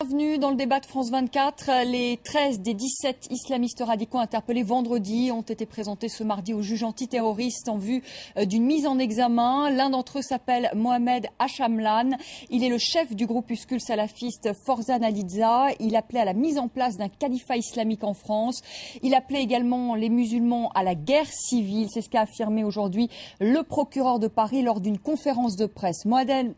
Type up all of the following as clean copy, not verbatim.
Bienvenue dans le débat de France 24. Les 13 des 17 islamistes radicaux interpellés vendredi ont été présentés ce mardi au juge antiterroriste en vue d'une mise en examen. L'un d'entre eux s'appelle Mohamed Hachamlan. Il est le chef du groupuscule salafiste Forzan Al-Idza. Il appelait à la mise en place d'un califat islamique en France. Il appelait également les musulmans à la guerre civile. C'est ce qu'a affirmé aujourd'hui le procureur de Paris lors d'une conférence de presse. Mohamed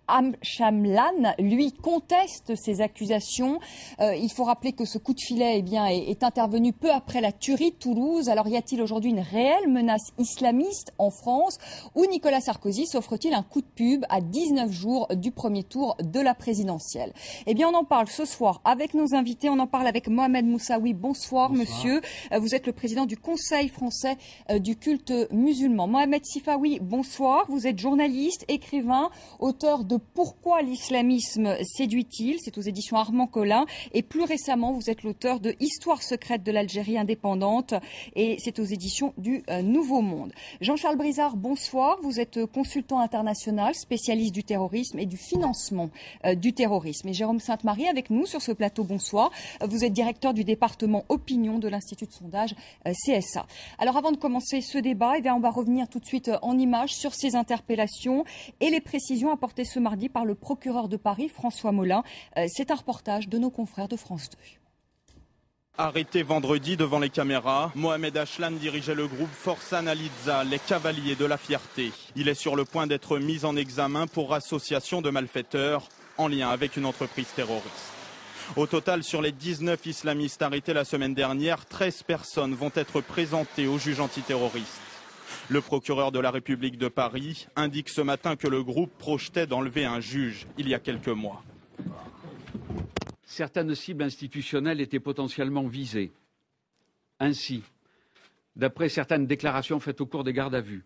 Hachamlan, lui, conteste ces accusations. Il faut rappeler que ce coup de filet est intervenu peu après la tuerie de Toulouse. Alors y a-t-il aujourd'hui une réelle menace islamiste en France ou Nicolas Sarkozy s'offre-t-il un coup de pub à 19 jours du premier tour de la présidentielle? Eh bien on en parle ce soir avec nos invités. On en parle avec Mohamed Moussaoui. Bonsoir, monsieur. Vous êtes le président du Conseil français du culte musulman. Mohamed Sifawi, bonsoir. Vous êtes journaliste, écrivain, auteur de Pourquoi l'islamisme séduit-il? C'est aux éditions Armand Collin. Et plus récemment, vous êtes l'auteur de Histoire secrète de l'Algérie indépendante. Et c'est aux éditions du Nouveau Monde. Jean-Charles Brizard, bonsoir. Vous êtes consultant international, spécialiste du terrorisme et du financement du terrorisme. Et Jérôme Sainte-Marie avec nous sur ce plateau, bonsoir. Vous êtes directeur du département opinion de l'Institut de sondage CSA. Alors avant de commencer ce débat, on va revenir tout de suite en images sur ces interpellations et les précisions apportées ce mardi par le procureur de Paris, François Molin. C'est un reportage de nos confrères de France 2. Arrêté vendredi devant les caméras, Mohamed Hachamlan dirigeait le groupe Forzan Al-Idza, les cavaliers de la fierté. Il est sur le point d'être mis en examen pour association de malfaiteurs en lien avec une entreprise terroriste. Au total, sur les 19 islamistes arrêtés la semaine dernière, 13 personnes vont être présentées au juge antiterroriste. Le procureur de la République de Paris indique ce matin que le groupe projetait d'enlever un juge il y a quelques mois. Certaines cibles institutionnelles étaient potentiellement visées. Ainsi, d'après certaines déclarations faites au cours des gardes à vue,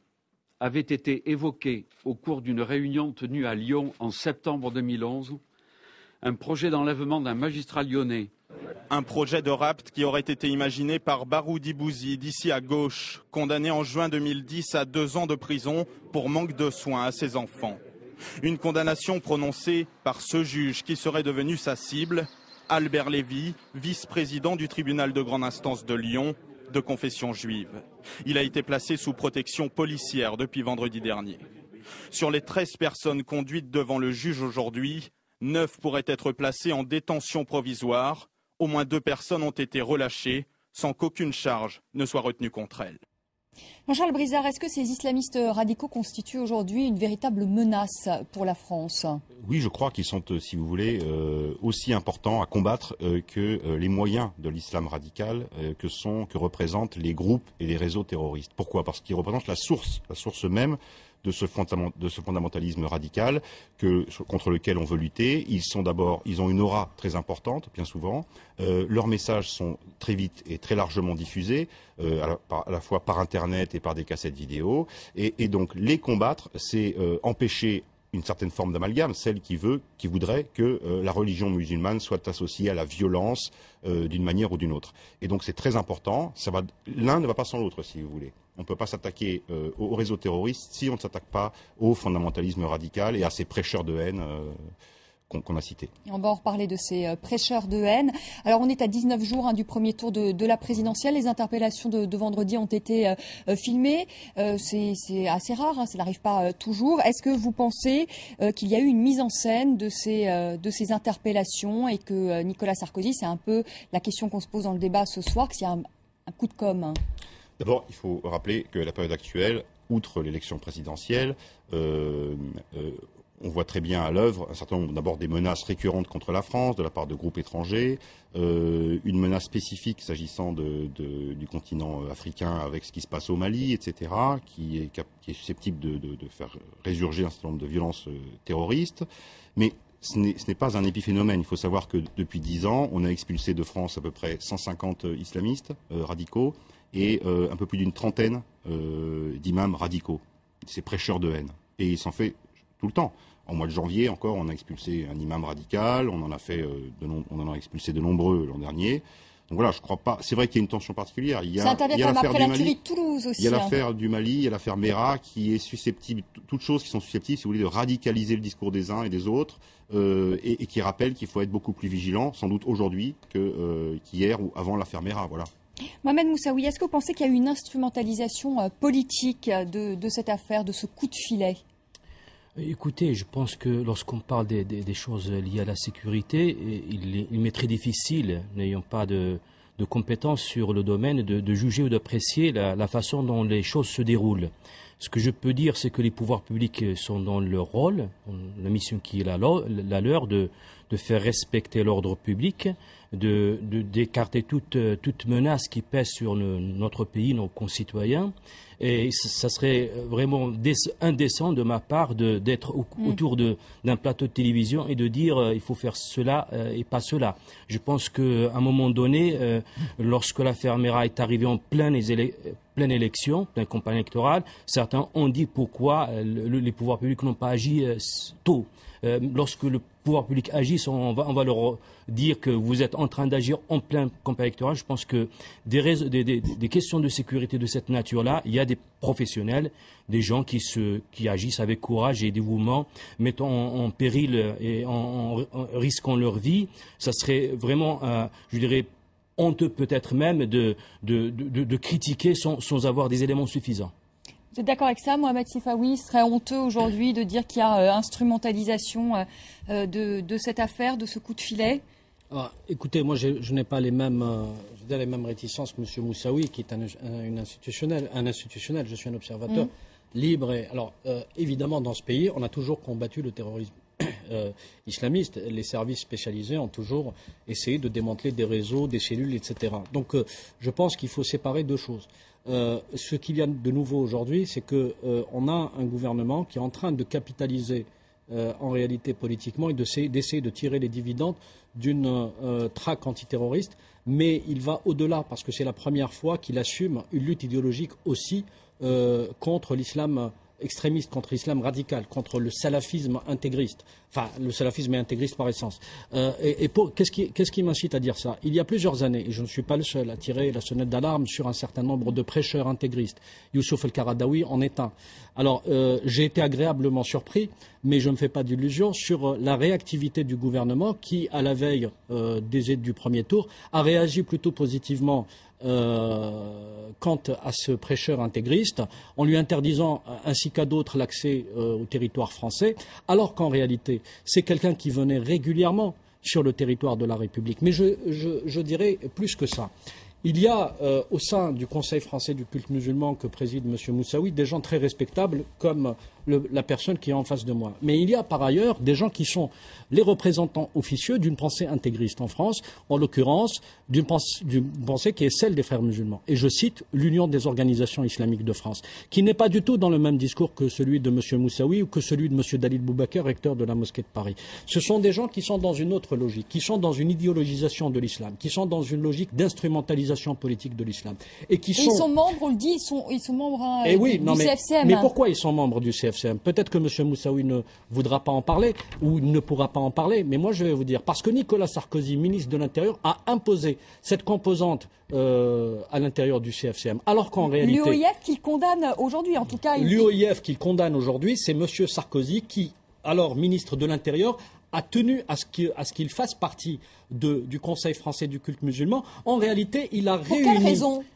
avait été évoqué au cours d'une réunion tenue à Lyon en septembre 2011 un projet d'enlèvement d'un magistrat lyonnais. Un projet de rapt qui aurait été imaginé par Baroudi Bouzi, d'ici à gauche, condamné en juin 2010 à 2 ans de prison pour manque de soins à ses enfants. Une condamnation prononcée par ce juge qui serait devenu sa cible, Albert Lévy, vice-président du tribunal de grande instance de Lyon, de confession juive. Il a été placé sous protection policière depuis vendredi dernier. Sur les 13 personnes conduites devant le juge aujourd'hui, 9 pourraient être placées en détention provisoire. Au moins 2 personnes ont été relâchées sans qu'aucune charge ne soit retenue contre elles. Jean-Charles Brizard, est-ce que ces islamistes radicaux constituent aujourd'hui une véritable menace pour la France? Oui, je crois qu'ils sont, si vous voulez, aussi importants à combattre que les moyens de l'islam radical que représentent les groupes et les réseaux terroristes. Pourquoi? Parce qu'ils représentent la source même de ce fondamentalisme radical contre lequel on veut lutter. Ils ont une aura très importante, bien souvent. Leurs messages sont très vite et très largement diffusés, à la fois par Internet et par des cassettes vidéo. Et donc les combattre, c'est empêcher une certaine forme d'amalgame, celle qui voudrait que la religion musulmane soit associée à la violence d'une manière ou d'une autre. Et donc c'est très important. L'un ne va pas sans l'autre, si vous voulez. On ne peut pas s'attaquer aux réseaux terroristes si on ne s'attaque pas au fondamentalisme radical et à ces prêcheurs de haine qu'on a cités. On va en reparler de ces prêcheurs de haine. Alors on est à 19 jours du premier tour de la présidentielle. Les interpellations de vendredi ont été filmées. C'est assez rare, ça n'arrive pas toujours. Est-ce que vous pensez qu'il y a eu une mise en scène de ces interpellations et que Nicolas Sarkozy, c'est un peu la question qu'on se pose dans le débat ce soir, qu'il y a un coup de com'? D'abord, il faut rappeler que la période actuelle, outre l'élection présidentielle, on voit très bien à l'œuvre un certain nombre d'abord des menaces récurrentes contre la France de la part de groupes étrangers, une menace spécifique s'agissant du continent africain avec ce qui se passe au Mali, etc., qui est susceptible de faire résurger un certain nombre de violences terroristes. Mais ce n'est pas un épiphénomène. Il faut savoir que depuis 10 ans, on a expulsé de France à peu près 150 islamistes radicaux et un peu plus d'une trentaine d'imams radicaux, ces prêcheurs de haine. Et il s'en fait tout le temps. En mois de janvier encore, on a expulsé un imam radical, on en a expulsé de nombreux l'an dernier. Donc voilà, je crois pas. C'est vrai qu'il y a une tension particulière. Ça intervient quand même après la tuerie de Toulouse aussi. Il y a l'affaire du Mali, il y a l'affaire Mera qui est susceptible, toutes choses qui sont susceptibles, si vous voulez, de radicaliser le discours des uns et des autres, et qui rappellent qu'il faut être beaucoup plus vigilant, sans doute aujourd'hui qu'hier ou avant l'affaire Mera. Voilà. Mohamed Moussaoui, est-ce que vous pensez qu'il y a eu une instrumentalisation politique de cette affaire, de ce coup de filet ? Écoutez, je pense que lorsqu'on parle des choses liées à la sécurité, il m'est très difficile, n'ayant pas de compétences sur le domaine, de juger ou d'apprécier la façon dont les choses se déroulent. Ce que je peux dire, c'est que les pouvoirs publics sont dans leur rôle, la mission qui est la leur, de faire respecter l'ordre public, d'écarter toute menace qui pèse sur notre pays, nos concitoyens. Et ça serait vraiment indécent de ma part d'être autour d'un plateau de télévision et de dire il faut faire cela et pas cela. Je pense qu'à un moment donné, lorsque l'affaire Mera est arrivée en pleine élection, pleine campagne électorale, certains ont dit pourquoi les pouvoirs publics n'ont pas agi tôt. Lorsque le pouvoir public agit, on va leur dire que vous êtes en train d'agir en pleine campagne électorale. Je pense que des questions de sécurité de cette nature-là, il y a des professionnels, des gens qui agissent avec courage et dévouement, mettant en péril et en risquant leur vie. Ça serait vraiment, je dirais, honteux peut-être même de critiquer sans avoir des éléments suffisants. Vous êtes d'accord avec ça, Mohamed Sifawi? Ce serait honteux aujourd'hui de dire qu'il y a instrumentalisation de cette affaire, de ce coup de filet? Écoutez, moi je n'ai pas les mêmes réticences que M. Moussaoui, qui est un institutionnel. Je suis un observateur libre. Alors, évidemment, dans ce pays, on a toujours combattu le terrorisme islamiste. Les services spécialisés ont toujours essayé de démanteler des réseaux, des cellules, etc. Donc, je pense qu'il faut séparer deux choses. Ce qu'il y a de nouveau aujourd'hui, c'est qu'on a un gouvernement qui est en train de capitaliser en réalité politiquement et d'essayer de tirer les dividendes d'une traque antiterroriste, mais il va au-delà parce que c'est la première fois qu'il assume une lutte idéologique aussi contre l'islam extrémiste, contre l'islam radical, contre le salafisme intégriste. Enfin, le salafisme est intégriste par essence. Qu'est-ce qui m'incite à dire ça? Il y a plusieurs années, et je ne suis pas le seul à tirer la sonnette d'alarme sur un certain nombre de prêcheurs intégristes. Youssouf El-Qaradawi en est un. Alors, j'ai été agréablement surpris, mais je ne me fais pas d'illusions sur la réactivité du gouvernement qui, à la veille du premier tour, a réagi plutôt positivement quant à ce prêcheur intégriste, en lui interdisant ainsi qu'à d'autres l'accès au territoire français, alors qu'en réalité, c'est quelqu'un qui venait régulièrement sur le territoire de la République. Mais je dirais plus que ça. Il y a au sein du Conseil français du culte musulman que préside M. Moussaoui des gens très respectables comme la personne qui est en face de moi. Mais il y a par ailleurs des gens qui sont les représentants officieux d'une pensée intégriste en France, en l'occurrence d'une pensée qui est celle des frères musulmans. Et je cite l'Union des organisations islamiques de France, qui n'est pas du tout dans le même discours que celui de M. Moussaoui ou que celui de M. Dalil Boubaker, recteur de la mosquée de Paris. Ce sont des gens qui sont dans une autre logique, qui sont dans une idéologisation de l'islam, qui sont dans une logique d'instrumentalisation politique de l'islam. Ils sont membres, on le dit, ils sont membres du CFCM. Mais pourquoi ils sont membres du CFCM? Peut-être que M. Moussaoui ne voudra pas en parler ou ne pourra pas en parler, mais moi je vais vous dire, parce que Nicolas Sarkozy, ministre de l'Intérieur, a imposé cette composante à l'intérieur du CFCM, alors qu'en réalité... L'UOIF qu'il condamne aujourd'hui, en tout cas... L'UOIF qu'il condamne aujourd'hui, c'est M. Sarkozy qui, alors ministre de l'Intérieur, a tenu à ce qu'il fasse partie du Conseil français du culte musulman. En réalité, il a réuni...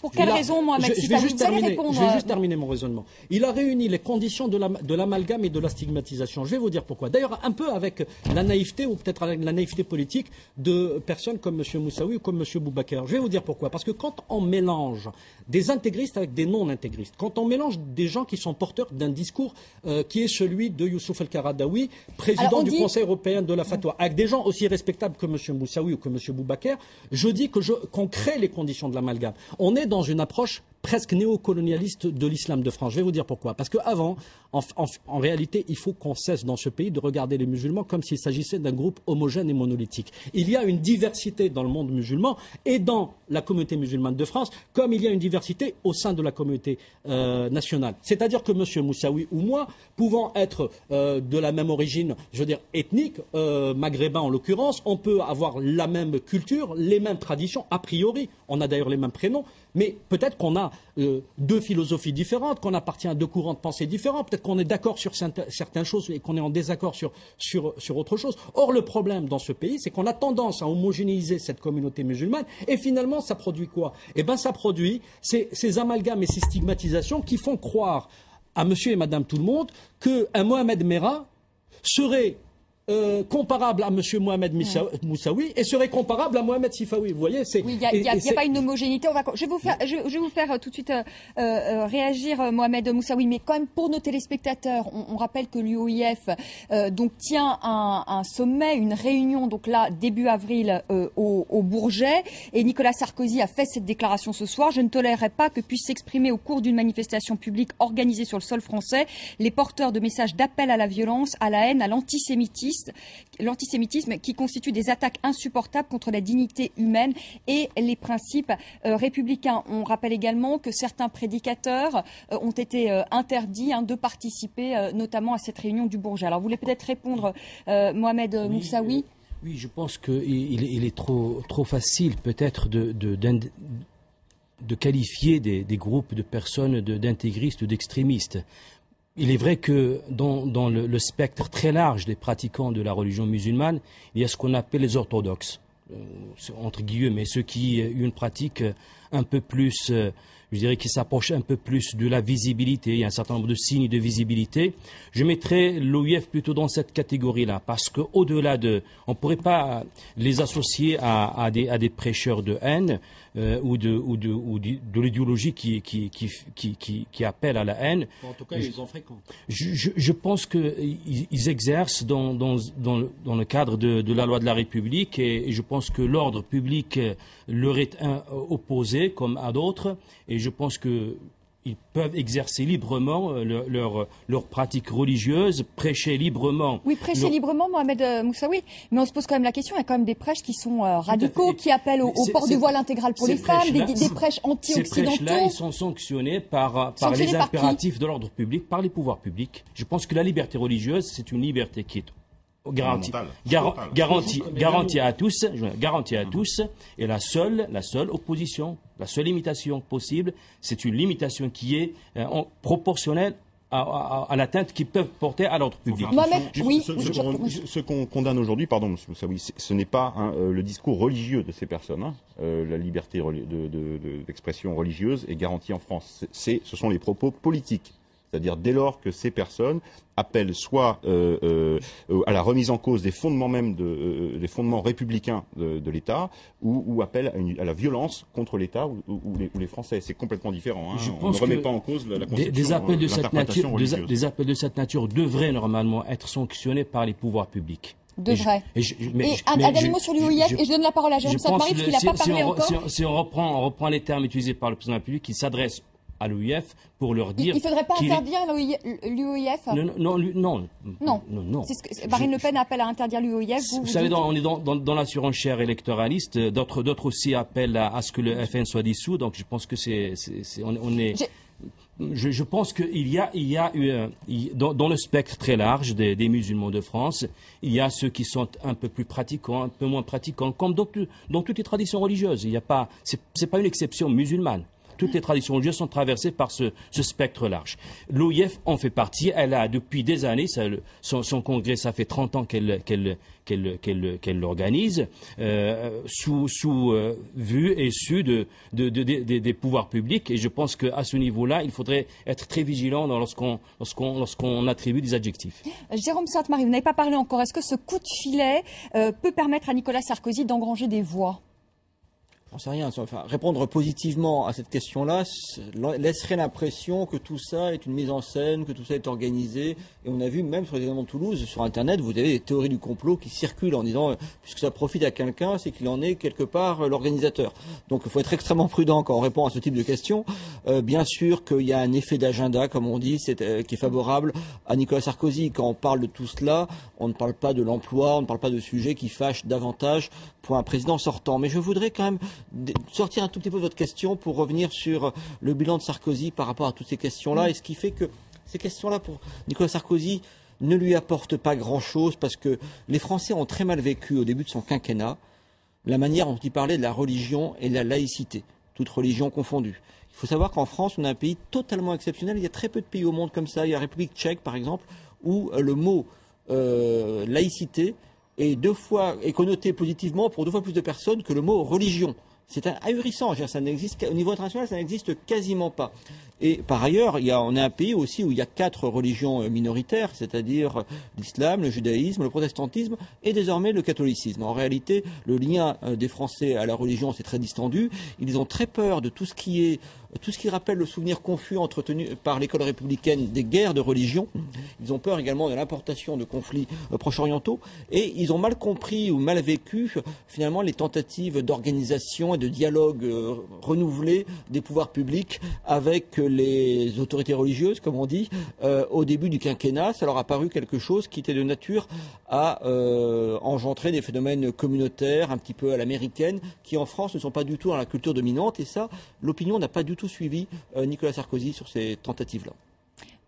Pour quelle raison, Mohamed Sifawi? Je vais juste terminer mon raisonnement. Il a réuni les conditions de l'amalgame et de la stigmatisation. Je vais vous dire pourquoi. D'ailleurs, un peu avec la naïveté, ou peut-être avec la naïveté politique de personnes comme M. Moussaoui ou comme M. Boubaker. Je vais vous dire pourquoi. Parce que quand on mélange des intégristes avec des non-intégristes, quand on mélange des gens qui sont porteurs d'un discours qui est celui de Youssouf El-Qaradawi, président du Conseil européen de la fatwa, avec des gens aussi respectables que M. Moussaoui ou que M. Boubaker, je dis qu'on crée les conditions de l'amalgame. On est dans une approche presque néocolonialiste de l'islam de France. Je vais vous dire pourquoi. Parce qu'avant, en réalité, il faut qu'on cesse dans ce pays de regarder les musulmans comme s'il s'agissait d'un groupe homogène et monolithique. Il y a une diversité dans le monde musulman et dans la communauté musulmane de France, comme il y a une diversité au sein de la communauté nationale. C'est-à-dire que M. Moussaoui ou moi, pouvant être de la même origine, je veux dire ethnique, maghrébin en l'occurrence, on peut avoir la même culture, les mêmes traditions, a priori. On a d'ailleurs les mêmes prénoms, mais peut-être qu'on a deux philosophies différentes, qu'on appartient à deux courants de pensée différents, peut-être qu'on est d'accord sur certaines choses et qu'on est en désaccord sur autre chose. Or, le problème dans ce pays, c'est qu'on a tendance à homogénéiser cette communauté musulmane et finalement, ça produit quoi? Eh bien, ça produit ces amalgames et ces stigmatisations qui font croire à monsieur et madame tout le monde qu'un Mohamed Merah serait comparable à M. Mohamed Moussaoui et serait comparable à Mohamed Sifawi. Vous voyez, oui, il n'y a pas une homogénéité. Je vais vous faire tout de suite réagir, Mohamed Moussaoui, mais quand même pour nos téléspectateurs, on rappelle que l'UOIF donc tient un sommet, une réunion, donc là début avril au Bourget, et Nicolas Sarkozy a fait cette déclaration ce soir. Je ne tolérerai pas que puissent s'exprimer au cours d'une manifestation publique organisée sur le sol français les porteurs de messages d'appel à la violence, à la haine, à l'antisémitisme qui constitue des attaques insupportables contre la dignité humaine et les principes républicains. On rappelle également que certains prédicateurs ont été interdits de participer notamment à cette réunion du Bourget. Alors vous voulez peut-être répondre, Mohamed Moussaoui? Oui, je pense qu'il est trop facile peut-être de qualifier des groupes de personnes d'intégristes ou d'extrémistes. Il est vrai que dans le spectre très large des pratiquants de la religion musulmane, il y a ce qu'on appelle les orthodoxes, entre guillemets, ceux qui ont une pratique un peu plus, je dirais, qui s'approche un peu plus de la visibilité. Il y a un certain nombre de signes de visibilité. Je mettrais l'OIF plutôt dans cette catégorie-là, parce qu'au-delà on ne pourrait pas les associer à des prêcheurs de haine ou de l'idéologie qui appelle à la haine. En tout cas, ils en fréquentent. Je pense qu'ils exercent dans le cadre de la loi de la République et je pense que l'ordre public leur est opposé comme à d'autres et je pense qu'ils peuvent exercer librement leur pratique religieuse, prêcher librement. Oui, prêcher librement, Mohamed Moussaoui. Mais on se pose quand même la question, il y a quand même des prêches qui sont radicaux, qui appellent au port du voile intégral pour les femmes, des prêches anti-occidentaux. Ces prêches-là, ils sont sanctionnés par les impératifs de l'ordre public, par les pouvoirs publics. Je pense que la liberté religieuse, c'est une liberté qui est garantie à tous, et la seule opposition, la seule limitation possible, c'est une limitation qui est proportionnelle à l'atteinte qu'ils peuvent porter à l'ordre public. Ce qu'on condamne aujourd'hui, pardon, M. Moussaoui, ce n'est pas le discours religieux de ces personnes. La liberté d'expression religieuse est garantie en France. Ce sont les propos politiques. C'est-à-dire dès lors que ces personnes appellent soit à la remise en cause des fondements même des fondements républicains de l'État, ou appellent à la violence contre l'État ou les Français. C'est complètement différent. On ne remet pas en cause la constitution. Des appels de cette nature devraient normalement être sanctionnés par les pouvoirs publics. Devrait. Un dernier mot sur l'UOIF, et je donne la parole à Jérôme Sainte-Marie, parce qu'il n'a pas parlé encore. Si on reprend les termes utilisés par le président de la République, qui s'adresse à l'UOIF pour leur dire... Il ne faudrait pas interdire l'UOIF? Non. Marine Le Pen appelle à interdire l'UOIF. Vous savez, on est dans la surenchère électoraliste. D'autres aussi appellent à ce que le FN soit dissous. Donc je pense que je pense qu'il y a dans le spectre très large des musulmans de France, il y a ceux qui sont un peu plus pratiquants, un peu moins pratiquants, comme dans toutes les traditions religieuses. C'est pas une exception musulmane. Toutes les traditions religieuses sont traversées par ce spectre large. L'OIF en fait partie. Elle a depuis des années, son congrès, ça fait 30 ans qu'elle l'organise, sous vue et su des pouvoirs publics. Et je pense qu'à ce niveau-là, il faudrait être très vigilant lorsqu'on attribue des adjectifs. Jérôme Sainte-Marie, vous n'avez pas parlé encore. Est-ce que ce coup de filet peut permettre à Nicolas Sarkozy d'engranger des voix? j'en sais rien, enfin, répondre positivement à cette question-là laisserait l'impression que tout ça est une mise en scène, que tout ça est organisé. Et on a vu même sur les événements de Toulouse, sur Internet, vous avez des théories du complot qui circulent en disant puisque ça profite à quelqu'un, c'est qu'il en est quelque part l'organisateur. Donc il faut être extrêmement prudent quand on répond à ce type de questions. Bien sûr qu'il y a un effet d'agenda, comme on dit, qui est favorable à Nicolas Sarkozy. Quand on parle de tout cela, on ne parle pas de l'emploi, on ne parle pas de sujets qui fâchent davantage pour un président sortant. Mais je voudrais quand même sortir un tout petit peu de votre question pour revenir sur le bilan de Sarkozy par rapport à toutes ces questions-là, et ce qui fait que ces questions-là pour Nicolas Sarkozy ne lui apportent pas grand-chose, parce que les Français ont très mal vécu au début de son quinquennat la manière dont il parlait de la religion et de la laïcité, toutes religions confondues. Il faut savoir qu'en France, on a un pays totalement exceptionnel. Il y a très peu de pays au monde comme ça. Il y a la République tchèque, par exemple, où le mot laïcité est connoté positivement pour 2 fois plus de personnes que le mot religion. C'est ahurissant, ça n'existe au niveau international, ça n'existe quasiment pas. Et par ailleurs, on est un pays aussi où il y a 4 religions minoritaires, c'est-à-dire l'islam, le judaïsme, le protestantisme et désormais le catholicisme. En réalité, le lien des Français à la religion, c'est très distendu. Ils ont très peur de tout ce qui rappelle le souvenir confus entretenu par l'école républicaine des guerres de religion. Ils ont peur également de l'importation de conflits proche-orientaux. Et ils ont mal compris ou mal vécu, finalement, les tentatives d'organisation et de dialogue renouvelé des pouvoirs publics avec les autorités religieuses, comme on dit, au début du quinquennat. Ça leur a paru quelque chose qui était de nature à engendrer des phénomènes communautaires, un petit peu à l'américaine, qui en France ne sont pas du tout dans la culture dominante. Et ça, l'opinion n'a pas du tout suivi Nicolas Sarkozy sur ces tentatives-là.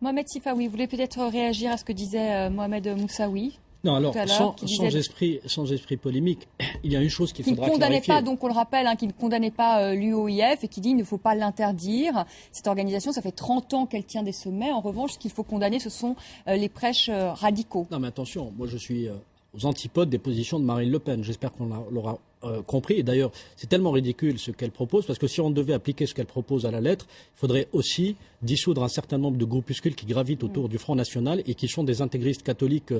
Mohamed Sifawi, vous voulez peut-être réagir à ce que disait Mohamed Moussaoui? Non, alors, sans esprit polémique, il y a une chose qu'il faudra clarifier. Qui ne condamnait pas, donc on le rappelle, qui ne condamnait pas l'UOIF et qui dit qu'il ne faut pas l'interdire. Cette organisation, ça fait 30 ans qu'elle tient des sommets. En revanche, ce qu'il faut condamner, ce sont les prêches radicaux. Non, mais attention, moi je suis aux antipodes des positions de Marine Le Pen. J'espère qu'on l'aura compris. Et d'ailleurs, c'est tellement ridicule ce qu'elle propose, parce que si on devait appliquer ce qu'elle propose à la lettre, il faudrait aussi dissoudre un certain nombre de groupuscules qui gravitent autour du Front National et qui sont des intégristes catholiques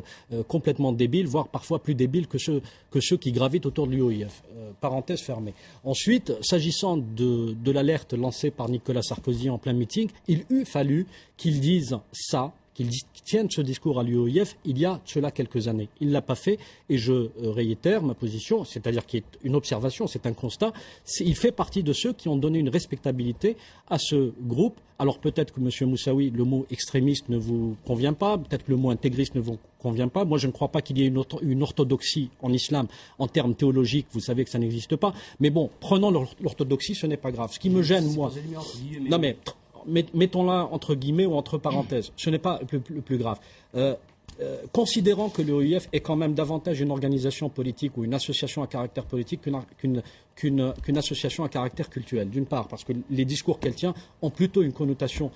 complètement débiles, voire parfois plus débiles que ceux qui gravitent autour de l'UOIF. Parenthèse fermée. Ensuite, s'agissant de l'alerte lancée par Nicolas Sarkozy en plein meeting, il eût fallu qu'il dise ça, qu'il tienne ce discours à l'UOIF il y a cela quelques années. Il ne l'a pas fait et je réitère ma position, c'est-à-dire qu'il y a une observation, c'est un constat. Il fait partie de ceux qui ont donné une respectabilité à ce groupe. Alors peut-être que, M. Moussaoui, le mot extrémiste ne vous convient pas, peut-être que le mot intégriste ne vous convient pas. Moi, je ne crois pas qu'il y ait une orthodoxie en islam en termes théologiques. Vous savez que ça n'existe pas. Mais bon, prenons l'orthodoxie, ce n'est pas grave. Ce qui me gêne, moi... Non mais... Mettons-la entre guillemets ou entre parenthèses. Ce n'est pas le plus grave. Considérant que l'OIF est quand même davantage une organisation politique ou une association à caractère politique qu'une association à caractère cultuel, d'une part, parce que les discours qu'elle tient ont plutôt une connotation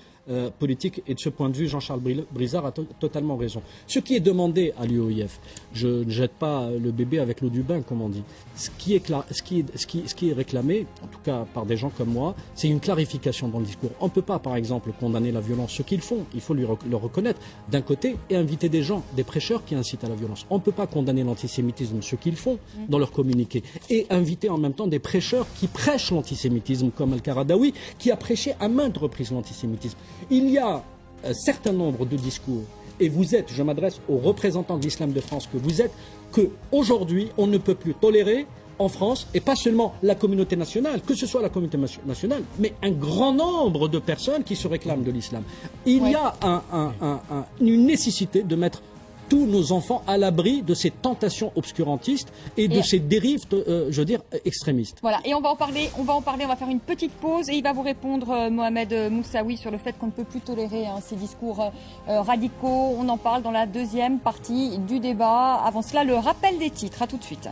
politique, et de ce point de vue, Jean-Charles Brizard a totalement raison. Ce qui est demandé à l'UOIF, je ne jette pas le bébé avec l'eau du bain, comme on dit. Ce qui est réclamé, en tout cas par des gens comme moi, c'est une clarification dans le discours. On ne peut pas, par exemple, condamner la violence, ce qu'ils font, il faut le reconnaître, d'un côté, et inviter des gens, des prêcheurs qui incitent à la violence. On ne peut pas condamner l'antisémitisme, ce qu'ils font dans leur communiqué, et inviter en même temps des prêcheurs qui prêchent l'antisémitisme, comme Al-Qaradawi, qui a prêché à maintes reprises l'antisémitisme. Il y a un certain nombre de discours, et vous êtes, je m'adresse aux représentants de l'islam de France que vous êtes, qu'aujourd'hui, on ne peut plus tolérer en France, et pas seulement la communauté nationale, que ce soit la communauté nationale, mais un grand nombre de personnes qui se réclament de l'islam. Il y a une nécessité de mettre tous nos enfants à l'abri de ces tentations obscurantistes et de ces dérives, extrémistes. Voilà, et on va en parler, on va faire une petite pause et il va vous répondre, Mohamed Moussaoui, sur le fait qu'on ne peut plus tolérer ces discours radicaux. On en parle dans la deuxième partie du débat. Avant cela, le rappel des titres. À tout de suite.